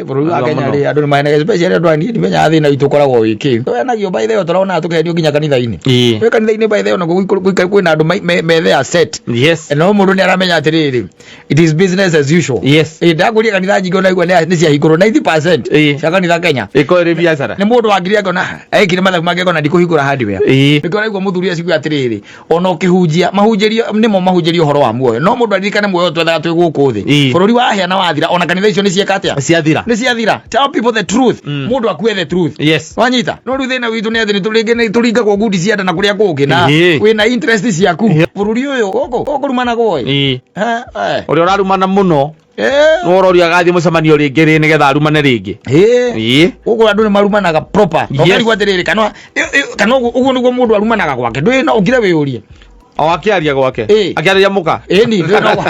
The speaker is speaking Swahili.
buru wa Kenya ri andu maana especially andu ani nimenya thina itukoragwo wiki we na gyo by the way turona tukendio ginya kanitha-ini we kanitha-ini by the way no kwina andu methe asset no mundu ni aramenya atiriri it is business as usual ndaguria kanitha nyingi na igwa ni cia hinguro 90% cia kanitha Kenya iko ri biashara ni mundu wangiria ngona ekire mathabu make ngona ndikuhingura hardware nikora igwa muthuri aciku atiriri ona ukihunjia mahunjirio nimo mahunjirio horo wa muoyo no mundu aririkane muoyo twetha twi guku thi bururi wa hia na wathira ona kanitha icio ni cieka atia ni ciathira tell people the truth mundu akue the truth wanyita no ru thina witu ni athi ni turinga kwa gudi cianda na kuria kungi na wina interest ciaku bururi uyu goko rumana goi uri urarumana muno no roria gathi mucemanio ringi ri nigetha arumane ringi ugo andu ni marumanaga proper okari gwatiriri kana ugo niguo mundu arumanaga gwake ndui no ugire wiurie o akiaria gwake akiaria muka ni ndui no